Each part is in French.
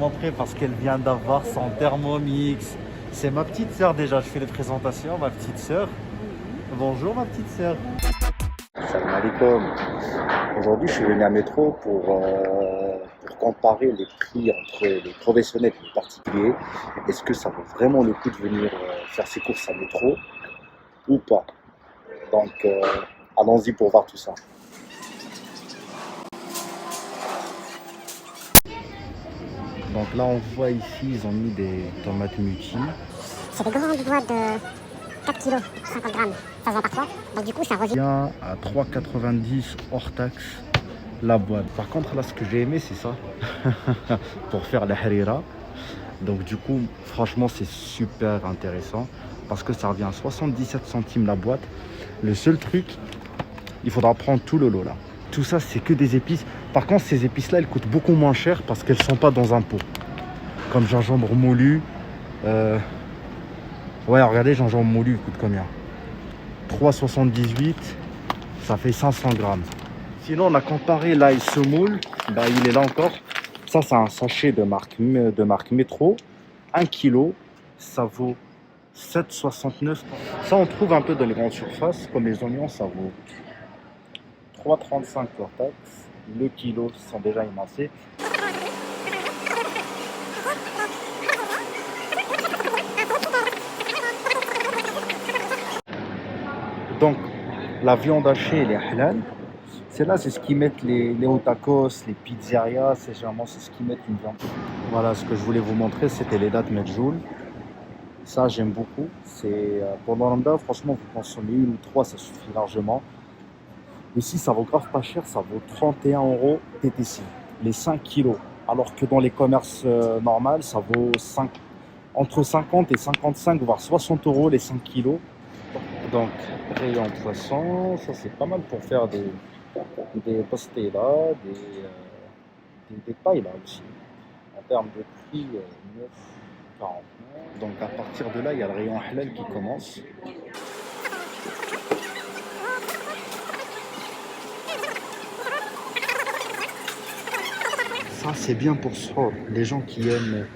Montrer parce qu'elle vient d'avoir son Thermomix. C'est ma petite sœur déjà, je fais les présentations, ma petite sœur. Bonjour ma petite sœur. Salam alaikum. Aujourd'hui je suis venu à Métro pour comparer les prix entre les professionnels et les particuliers. Est-ce que ça vaut vraiment le coup de venir faire ses courses à Métro ou pas? Donc allons-y pour voir tout ça. Donc là on voit ici, ils ont mis des tomates muti. C'est des grandes boîtes de 4 kg, 50 grammes. Ça se vend par 3. Donc du coup ça revient Bien à 3,90 hors taxe la boîte. Par contre là ce que j'ai aimé c'est ça. Pour faire la harira. Donc du coup franchement c'est super intéressant. Parce que ça revient à 77 centimes la boîte. Le seul truc, il faudra prendre tout le lot là. Tout ça c'est que des épices. Par contre ces épices là elles coûtent beaucoup moins cher parce qu'elles sont pas dans un pot. Comme gingembre moulu. Ouais regardez, gingembre moulu il coûte combien? 3,78. Ça fait 500 grammes. Sinon on a comparé l'ail semoule. Bah, il est là encore. Ça c'est un sachet de marque Métro. 1 kg. Ça vaut 7,69. Ça on trouve un peu dans les grandes surfaces. Comme les oignons ça vaut 3,35 hors taxe. Le kilo sont déjà émincés. Donc la viande hachée elle est halal. C'est là, c'est ce qu'ils mettent les tacos, les pizzerias, c'est généralement c'est ce qu'ils mettent une viande. Voilà ce que je voulais vous montrer, c'était les dattes Medjool. Ça j'aime beaucoup. C'est pour le Ramadan, franchement vous consommez une ou trois, ça suffit largement. Ici ça vaut grave pas cher, ça vaut 31 € TTC, les 5 kilos. Alors que dans les commerces normaux, ça vaut entre 50 et 55, voire 60 € les 5 kilos. Donc rayon poisson, ça c'est pas mal pour faire des pastelas, des pailles là aussi. En termes de prix, 9,49. Donc à partir de là, il y a le rayon halal qui commence. Ça c'est bien pour sahur. Les gens qui aiment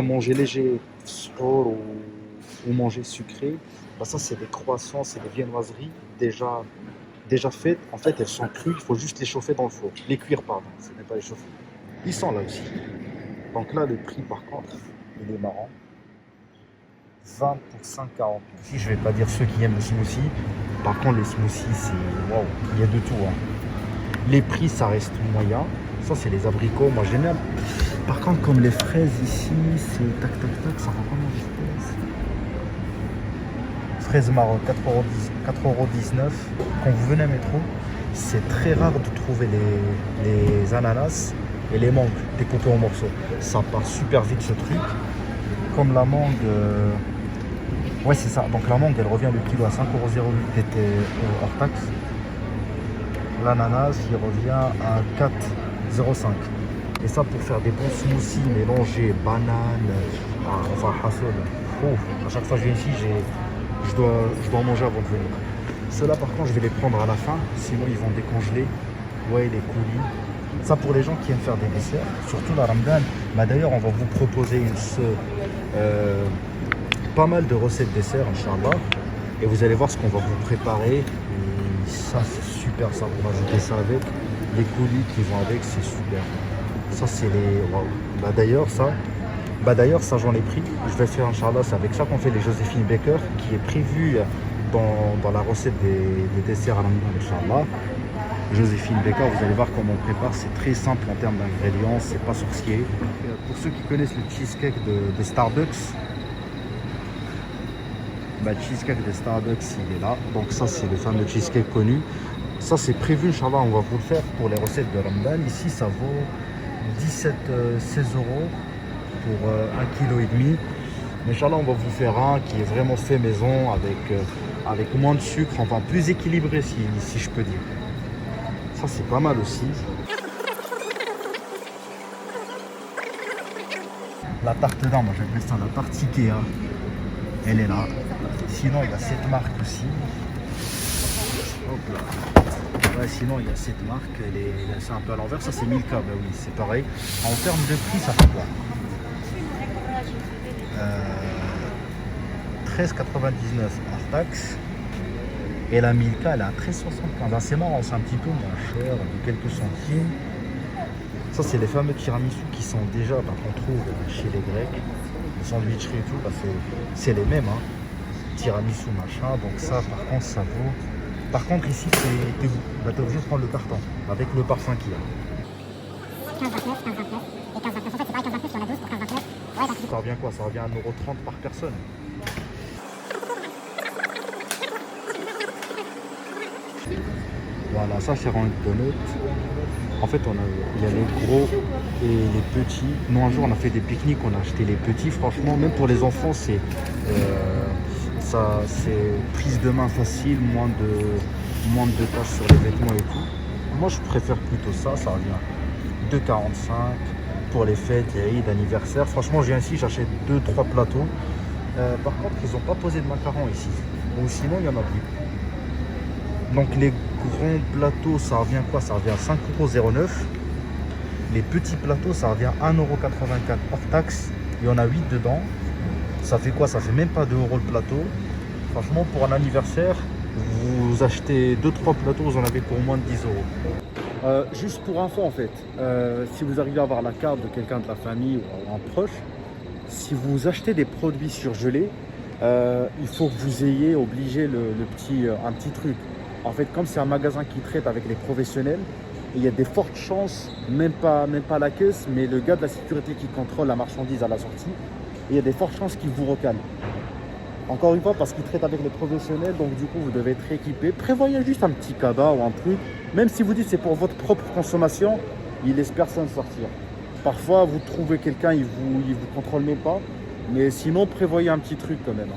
manger léger, sahur ou manger sucré. Bah ça c'est des croissants, c'est des viennoiseries déjà faites. En fait elles sont crues, il faut juste les chauffer dans le four. Les cuire pardon, ce n'est pas les chauffer. Ils sont là aussi. Donc là le prix par contre, il est marrant. 20 pour 5,40. Ici je vais pas dire ceux qui aiment le smoothie. Par contre les smoothies c'est waouh, il y a de tout hein. Les prix ça reste moyen. Ça c'est les abricots, moi j'aime bien. Par contre comme les fraises ici, c'est tac tac tac, ça rend comment vitesse. Fraises Maroc, 4,19 €. Quand vous venez à Métro, c'est très rare de trouver les ananas et les mangues découpés en morceaux. Ça part super vite ce truc. Comme la mangue, ouais c'est ça. Donc la mangue elle revient le kilo à 5,08 € hors taxe. L'ananas il revient à 4,05 €. Et ça pour faire des bons smoothies mélangés banane, enfin hassoul. À chaque fois que je viens ici, je dois en manger avant de venir. Ceux-là par contre je vais les prendre à la fin, sinon ils vont décongeler. Ouais les coulis. Ça pour les gens qui aiment faire des desserts, surtout la Ramadan. Bah, d'ailleurs on va vous proposer pas mal de recettes desserts Inch'Allah. Et vous allez voir ce qu'on va vous préparer. Et ça c'est super, ça on va ajouter ça avec. Les coulis qui vont avec, c'est super. Ça c'est les. Wow. Bah d'ailleurs ça j'en ai pris. Je vais faire Inch'Allah, c'est avec ça qu'on fait les Joséphine Baker, qui est prévu dans la recette des desserts à la maison Inch'Allah. Joséphine Baker, vous allez voir comment on prépare, c'est très simple en termes d'ingrédients, c'est pas sorcier. Pour ceux qui connaissent le cheesecake de Starbucks, bah, le cheesecake de Starbucks il est là. Donc ça c'est le fameux cheesecake connu. Ça c'est prévu Inch'Allah, on va vous le faire pour les recettes de Ramadan. Ici ça vaut 16 € pour 1,5 kg. Mais Inch'Allah on va vous faire un qui est vraiment fait maison avec moins de sucre, enfin plus équilibré si je peux dire. Ça c'est pas mal aussi. La tarte d'Inde, moi j'appelle ça la tarte Ikea. Elle est là. Sinon il y a cette marque aussi. Hop là. Ouais, sinon, il y a cette marque, c'est un peu à l'envers. Ça, c'est Milka, bah oui, c'est pareil. En termes de prix, ça fait quoi 13,99 hors taxe. Et la Milka, elle est à 13,75. Ah, c'est marrant, c'est un petit peu moins cher, de quelques centimes. Ça, c'est les fameux tiramisu qui sont déjà, qu'on trouve chez les Grecs. Les sandwicheries et tout, c'est les mêmes. Hein. Tiramisu, machin. Donc ça, par contre, ça vaut... Par contre, ici, t'es obligé de prendre le carton, avec le parfum qu'il y a. 15,29, 15,29 et 15,29. En fait, c'est pas 15,29, il y en a 12 pour 15,29. Ouais, ça revient quoi? Ça revient à 1,30 € par personne. Voilà, ça c'est Rank Donut. En fait, il y a les gros et les petits. Nous, un jour, on a fait des pique-niques, on a acheté les petits. Franchement, même pour les enfants, c'est prise de main facile, moins de tâches sur les vêtements et tout. Moi, je préfère plutôt ça. Ça revient 2,45 pour les fêtes, les rides, anniversaires. Franchement, je viens ici, j'achète 2-3 plateaux. Par contre, ils n'ont pas posé de macarons ici. Ou sinon, il n'y en a plus. Donc les grands plateaux, ça revient quoi? Ça revient à 5,09 €. Les petits plateaux, ça revient à 1,84 € hors taxe. Il y en a 8 dedans. Ça fait quoi? Ça fait même pas 2 € le plateau. Franchement, pour un anniversaire, vous achetez 2-3 plateaux, vous en avez pour moins de 10 €. Juste pour info en fait, si vous arrivez à avoir la carte de quelqu'un de la famille ou un proche, si vous achetez des produits surgelés, il faut que vous ayez obligé un petit truc. En fait, comme c'est un magasin qui traite avec les professionnels, il y a des fortes chances, même pas la caisse, mais le gars de la sécurité qui contrôle la marchandise à la sortie, il y a des fortes chances qu'il vous recale. Encore une fois, parce qu'il traite avec les professionnels, donc du coup, vous devez être équipé. Prévoyez juste un petit cabas ou un truc. Même si vous dites que c'est pour votre propre consommation, il laisse personne sortir. Parfois, vous trouvez quelqu'un, il vous contrôle même pas. Mais sinon, prévoyez un petit truc quand même.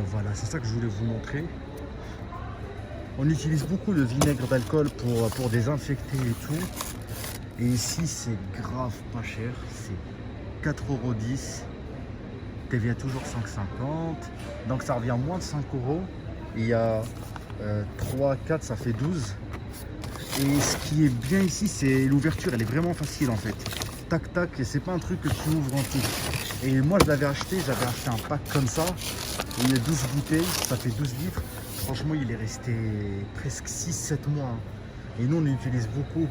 Voilà, c'est ça que je voulais vous montrer. On utilise beaucoup le vinaigre d'alcool pour désinfecter et tout. Et ici, c'est grave pas cher. C'est 4,10 €. TVA toujours 5,50. Donc ça revient moins de 5 €. Il y a 3, 4, ça fait 12. Et ce qui est bien ici, c'est l'ouverture. Elle est vraiment facile en fait. Tac, tac. Et c'est pas un truc que tu ouvres en tout. Et moi, j'avais acheté un pack comme ça. Il y a 12 bouteilles. Ça fait 12 litres. Franchement, il est resté presque 6-7 mois. Hein. Et nous, on l'utilise beaucoup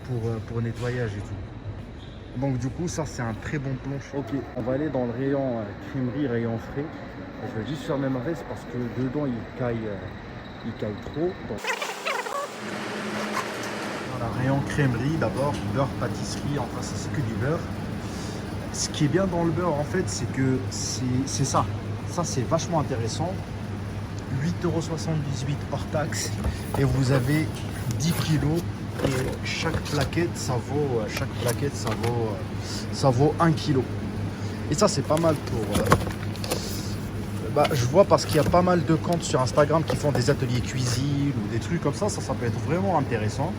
pour nettoyage et tout. Donc du coup, ça, c'est un très bon plancher. Ok, on va aller dans le rayon crèmerie, rayon frais. Et je vais juste fermer ma veste parce que dedans, il caille trop. Donc... Voilà, rayon crèmerie d'abord, beurre, pâtisserie. Enfin, c'est que du beurre. Ce qui est bien dans le beurre, en fait, c'est que c'est ça. Ça, c'est vachement intéressant. 8,78 € hors taxe et vous avez 10 kilos et chaque plaquette ça vaut 1 kg. Et ça c'est pas mal pour je vois parce qu'il y a pas mal de comptes sur Instagram qui font des ateliers cuisine ou des trucs comme ça peut être vraiment intéressant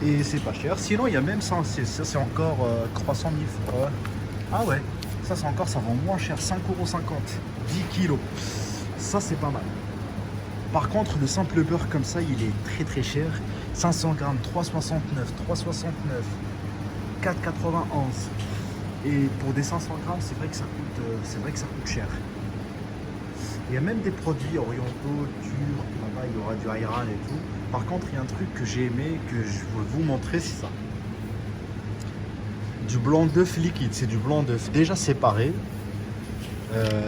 et c'est pas cher. Sinon il y a même ça c'est encore 300 000 ah ouais, ça vaut moins cher, 5,50 €, 10 kilos. Ça c'est pas mal. Par contre le simple beurre comme ça il est très très cher. 500 grammes, 3,69, 4,91. Et pour des 500 grammes c'est vrai que ça coûte cher. Il y a même des produits orientaux, turcs, là-bas il y aura du ayran et tout. Par contre il y a un truc que j'ai aimé, que je veux vous montrer, c'est ça. Du blanc d'œuf liquide, c'est du blanc d'œuf déjà séparé.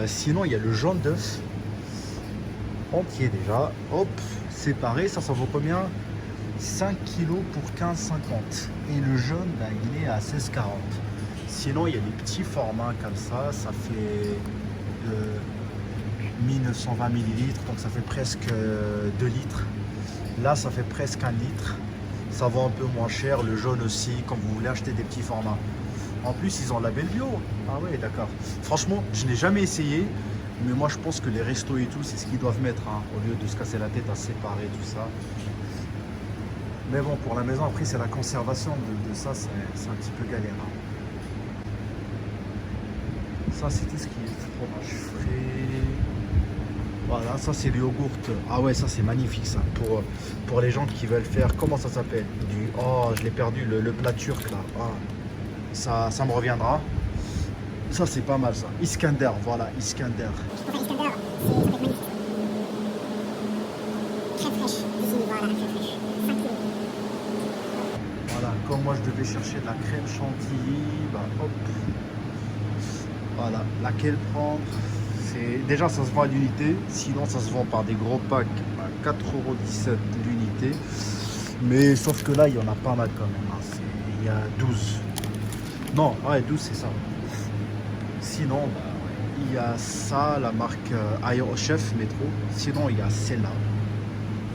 Sinon il y a le jaune d'œuf entier déjà, hop, séparé, ça vaut combien? 5 kg pour 15,50. Et le jaune, il est à 16,40. Sinon, il y a des petits formats comme ça fait 1920 ml, donc ça fait presque 2 litres. Là, ça fait presque 1 litre. Ça vaut un peu moins cher, le jaune aussi, quand vous voulez acheter des petits formats. En plus, ils ont le label bio. Ah ouais, d'accord. Franchement, je n'ai jamais essayé. Mais moi je pense que les restos et tout, c'est ce qu'ils doivent mettre, hein, au lieu de se casser la tête à séparer tout ça. Mais bon, pour la maison, après c'est la conservation de ça, c'est un petit peu galère. Hein. Ça c'est tout ce qui est fromage frais. Voilà, ça c'est le yogourt. Ah ouais, ça c'est magnifique ça. Pour les gens qui veulent faire, comment ça s'appelle? Oh, je l'ai perdu, le plat turc là. Ah, ça me reviendra. Ça c'est pas mal ça. Iskander, voilà, Iskander. Pour faire Iskander, c'est magnifique. Crème fraîche, ici, voilà, crème fraîche. 5 kilos. Voilà, comme moi je devais chercher de la crème chantilly, bah hop. Voilà, laquelle prendre? Déjà ça se vend à l'unité, sinon ça se vend par des gros packs à 4,17 € l'unité. Mais sauf que là il y en a pas mal quand même, hein. Il y a 12. Non, ouais 12 c'est ça. Sinon bah, ouais, il y a ça, la marque Aérochef Métro. Sinon il y a celle-là.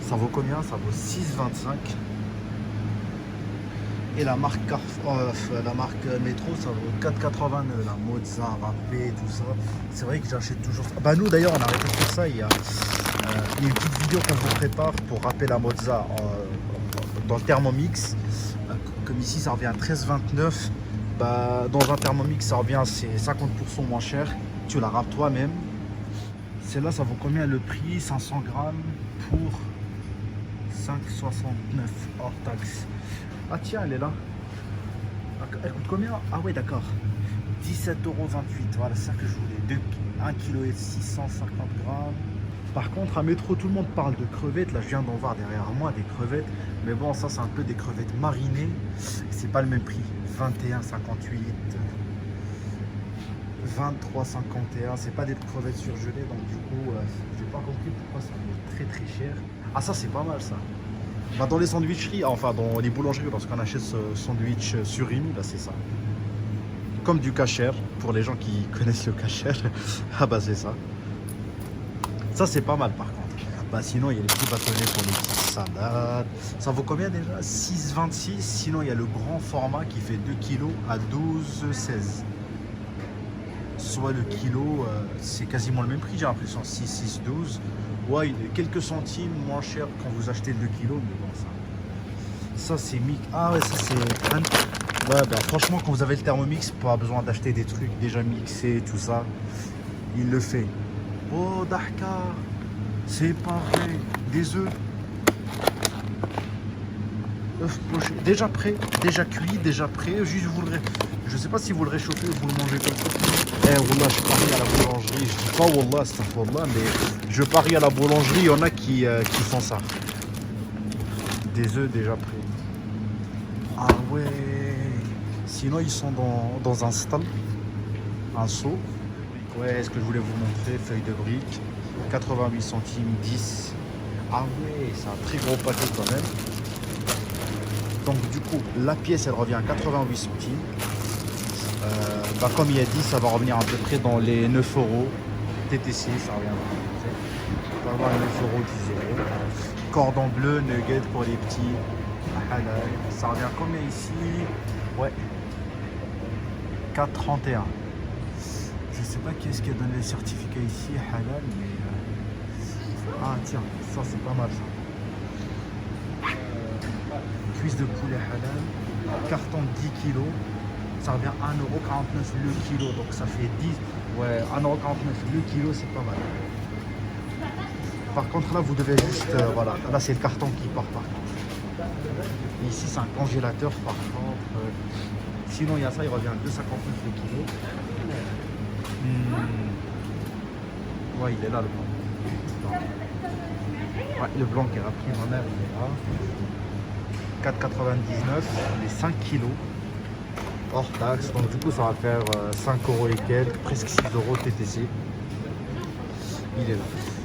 Ça vaut combien? Ça vaut 6,25 €. Et la marque Métro, ça vaut 4,89 €. La Mozza, râpé, tout ça. C'est vrai que j'achète toujours ça. Bah nous d'ailleurs, on a arrêté de faire ça. Il y a une petite vidéo qu'on vous prépare pour râper la Mozza dans le Thermomix. Comme ici, ça revient à 13,29 €. Bah, dans un Thermomix, ça revient, c'est 50% moins cher. Tu la râpes toi-même. Celle-là, ça vaut combien le prix? 500 grammes pour 5,69 € hors taxe. Ah tiens, elle est là. Elle coûte combien? Ah ouais, d'accord. 17,28 €. Voilà, c'est ça que je voulais. 1,650 kg. Par contre, à Métro, tout le monde parle de crevettes. Là, je viens d'en voir derrière moi des crevettes. Mais bon, ça, c'est un peu des crevettes marinées. C'est pas le même prix. 21,58 €. 23,51 €. C'est pas des crevettes surgelées. Donc, du coup, j'ai pas compris pourquoi ça vaut très très cher. Ah, ça, c'est pas mal ça. Bah dans les sandwicheries, enfin dans les boulangeries, lorsqu'on achète ce sandwich surimi, bah c'est ça. Comme du kasher, pour les gens qui connaissent le kasher, ah bah c'est ça. Ça c'est pas mal par contre. Bah sinon il y a les petits bâtonnets pour les petites salades. Ça vaut combien déjà? 6,26 €. Sinon il y a le grand format qui fait 2 kg à 12,16 €. Soit le kilo, c'est quasiment le même prix, j'ai l'impression, 6,12 €. Ouais, il est quelques centimes moins cher quand vous achetez le 2 kg, mais bon, ça c'est mix. Ah ouais, ça c'est. Ouais, bah franchement, quand vous avez le Thermomix, pas besoin d'acheter des trucs déjà mixés, tout ça. Il le fait. Oh, Dakar, c'est pas vrai. Des œufs. Œufs pochés. Déjà prêt, déjà cuit, déjà prêt. Juste vous le. Je sais pas si vous le réchauffez ou vous le mangez comme ça. Eh, Wallah, je parie à la boulangerie. Je dis pas Wallah, astaghfirullah, mais je parie à la boulangerie, il y en a qui font ça. Des œufs déjà prêts. Ah ouais. Sinon, ils sont dans un stall, un seau. Ouais, ce que je voulais vous montrer, feuille de brique, 88 centimes, 10. Ah ouais, c'est un très gros paquet quand même. Donc du coup, la pièce, elle revient à 88 centimes. Bah, comme il a dit, ça va revenir à peu près dans les 9 €. TTC, ça revient. On va avoir 9 €, 10 €. Cordon bleu, nugget pour les petits. Halal. Ça revient combien ici? Ouais. 4,31 €. Je sais pas qui est-ce qui a donné le certificat ici, halal, mais. Ah tiens, ça c'est pas mal ça. Cuisse de poulet halal. Carton de 10 kg. Ça revient à 1,49 € le kilo, donc ça fait 10. Ouais, 1,49 € le kilo, c'est pas mal. Par contre, là, vous devez juste. Voilà, là, c'est le carton qui part par contre. Et ici, c'est un congélateur par contre. Sinon, il y a ça, il revient à 2,59 € le kilo. Ouais, il est là le blanc. Ouais, le blanc qui est repris ma mère, il est là. 4,99 €, les 5 kilos. Hors taxe, donc du coup ça va faire 5 € et quelques, presque 6 € TTC. Il est là.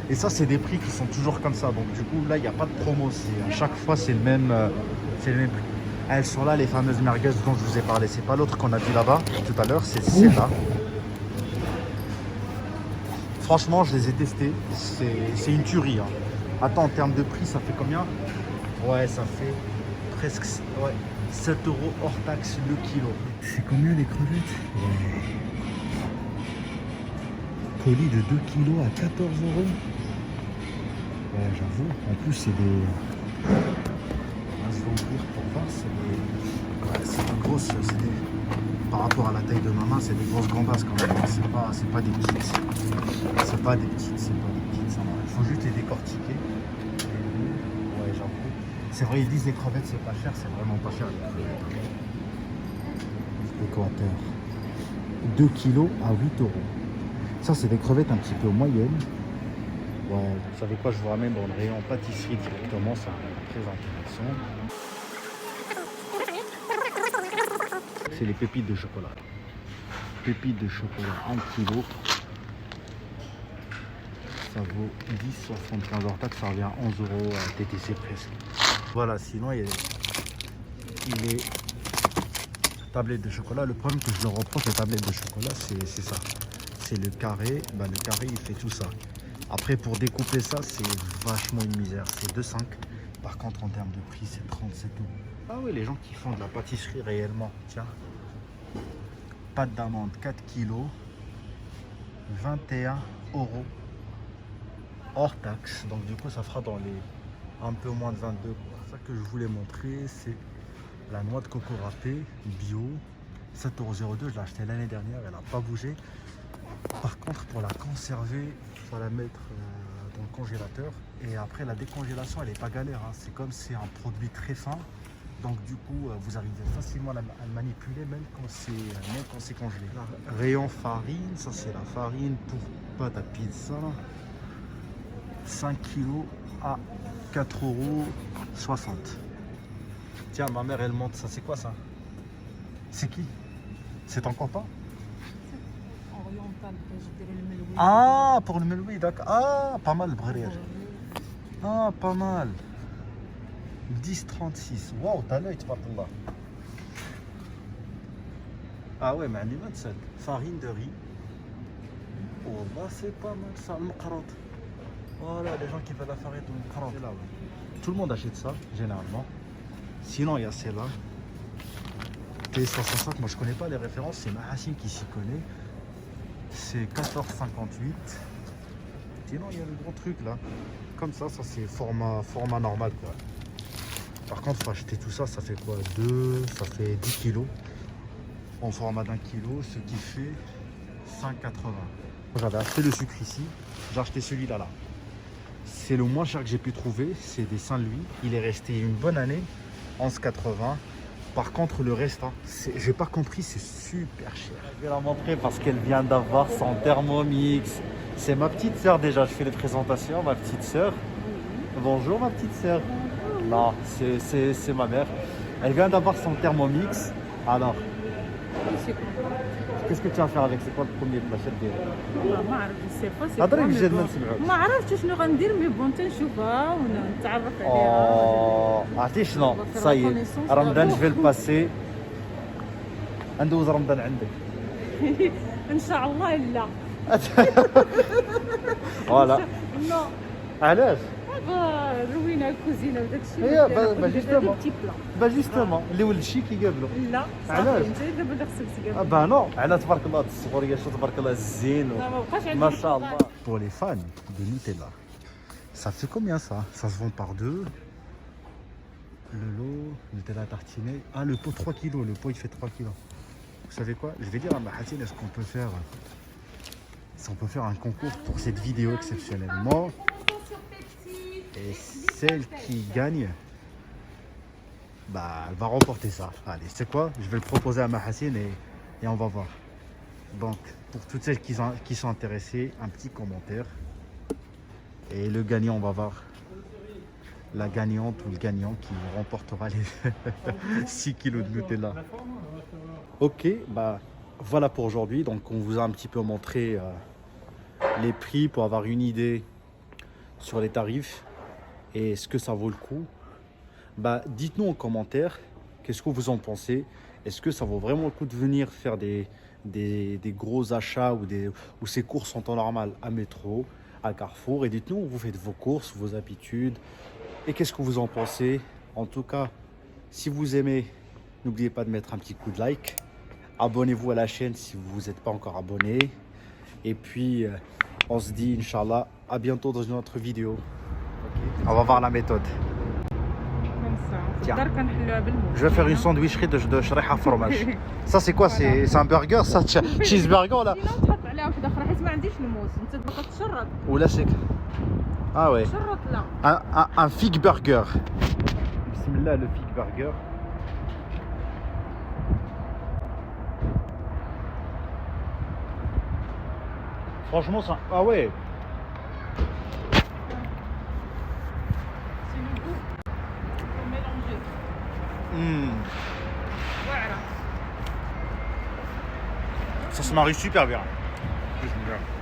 Et ça c'est des prix qui sont toujours comme ça, donc du coup là il n'y a pas de promo, à chaque fois c'est le même prix. Elles sont là les fameuses merguez dont je vous ai parlé, c'est pas l'autre qu'on a vu là-bas tout à l'heure, c'est celle-là. Franchement je les ai testées, c'est une tuerie. Hein. Attends, en termes de prix ça fait combien? Ouais, ça fait presque 7 € hors taxe le kilo. C'est combien les crevettes? Ouais. Colis de 2 kilos à 14 €. Ouais, j'avoue. En plus, c'est des. Je vais ouvrir pour voir. C'est des grosses. Par rapport à la taille de ma main, c'est des grosses gambas quand même. C'est pas des petites. C'est pas des petites. Il faut juste les décortiquer. Ouais, j'avoue. C'est vrai, ils disent les crevettes c'est pas cher, c'est vraiment pas cher. Équateur. 2 kilos à 8 euros. Ça, c'est des crevettes un petit peu moyennes. Ouais, vous savez quoi, je vous ramène dans le rayon pâtisserie directement, ça va être très intéressant. C'est les pépites de chocolat. Pépites de chocolat 1 kg. Ça vaut 10,75 hors taxe, ça revient à 11 euros à TTC presque. Voilà, sinon il est tablette de chocolat. Le problème que je leur reproche les tablettes de chocolat, c'est ça. C'est le carré. Bah, le carré, il fait tout ça. Après, pour découper ça, c'est vachement une misère. C'est 2,5. Par contre, en termes de prix, c'est 37 euros. Ah oui, les gens qui font de la pâtisserie réellement. Tiens. Pâte d'amande, 4 kilos. 21 euros. Hors taxe. Donc, du coup, ça fera dans les un peu moins de 22. Ça que je voulais montrer, c'est la noix de coco râpée bio. 7,02 €. Je l'ai acheté l'année dernière. Elle n'a pas bougé. Par contre, pour la conserver, il faut la mettre dans le congélateur. Et après, la décongélation, elle n'est pas galère. Hein. C'est comme c'est un produit très fin. Donc du coup, vous arrivez facilement à le manipuler, même quand c'est congelé. Là, rayon farine, ça c'est la farine pour pâte à pizza. 5 kg à 4,60 €. Tiens, ma mère, elle monte ça. C'est quoi ça? C'est qui? C'est ton copain? Ah, pour le meloui, d'accord. Ah, pas mal, Brérir. Ah, pas mal. 10,36. Waouh, t'as l'œil, tabarkallah. Ah ouais, mais 27. Farine de riz. Oh, bah c'est pas mal ça, le mqarat. Voilà, les gens qui veulent la farine de mqarat. Là, ouais. Tout le monde achète ça, généralement. Sinon, il y a celle-là. T165, moi je connais pas les références, c'est Mahassine qui s'y connaît. C'est 14,58. Sinon, il y a le gros truc là. Comme ça c'est format normal quoi. Par contre, faut acheter tout ça, ça fait quoi? Ça fait 10 kilos. En format d'1 kilo, ce qui fait 5,80. J'avais acheté le sucre ici, j'ai acheté celui-là là. C'est le moins cher que j'ai pu trouver, c'est des Saint-Louis. Il est resté une bonne année, 11,80. Par contre, le reste, hein, j'ai pas compris, c'est super cher. Je vais la montrer parce qu'elle vient d'avoir son Thermomix. C'est ma petite sœur déjà, je fais les présentations, ma petite sœur. Bonjour ma petite sœur. Non, c'est ma mère. Elle vient d'avoir son Thermomix. Alors, qu'est-ce que tu vas faire avec? C'est quoi le premier plat chef ديالك؟ ما عرفت الصفه سي هضري بجد ما نسمعوش. ما عرفتش شنو غندير مي بون تنشوفها ونتعرف عليها. عرفتي شنو؟ صاي رمضان جو في الباسي. ندوز رمضان عندك. ان شاء الله لا. فوالا. نو علاش؟ روينا الكوزينه وداك الشيء. هي جوستومون. با جوستومون اللي ولد شي كيقابلو. لا علاش؟ انت دابا اللي خصك تقابل. Bah non, على تبارك الله الصغوريه شو تبارك الله الزين لا ما بقاش عندي. ما شاء الله. Pour les fans de Nutella, ça fait combien ça? Ça se vend par deux. Le lot, Nutella tartiné. Ah, le pot 3 kilos, le pot il fait 3 kilos. Vous savez quoi? Je vais dire à Mahathine, est-ce qu'on peut faire un concours pour cette vidéo exceptionnellement? Et celle qui gagne, bah, elle va remporter ça. Allez, c'est quoi? Je vais le proposer à Mahassine et on va voir. Donc, pour toutes celles qui sont intéressées, un petit commentaire. Et le gagnant, on va voir la gagnante ou le gagnant qui remportera les 6 kilos de Nutella. Ok, bah voilà pour aujourd'hui. Donc, on vous a un petit peu montré les prix pour avoir une idée sur les tarifs et ce que ça vaut le coup. Bah, dites-nous en commentaire qu'est-ce que vous en pensez. Est-ce que ça vaut vraiment le coup de venir faire des gros achats ou ces courses en temps normal à Métro, à Carrefour? Et dites-nous où vous faites vos courses, vos habitudes et qu'est-ce que vous en pensez. En tout cas, si vous aimez, n'oubliez pas de mettre un petit coup de like. Abonnez-vous à la chaîne si vous n'êtes pas encore abonné. Et puis, on se dit, Inch'Allah, à bientôt dans une autre vidéo. Okay. On va voir la méthode. Tiens. Je vais faire une sandwicherie de shreha fromage. Ça c'est quoi? C'est un burger ça? Cheeseburger là? حيت ما عنديش الموس انت تبقى تشرط Ou là c'est... Ah ouais. تشرط لا Un fig burger. Bismillah, le fig burger. Franchement, ça... Ah ouais. سي لو جو ميلونجي واعره Ça se marie super bien. Bismillah.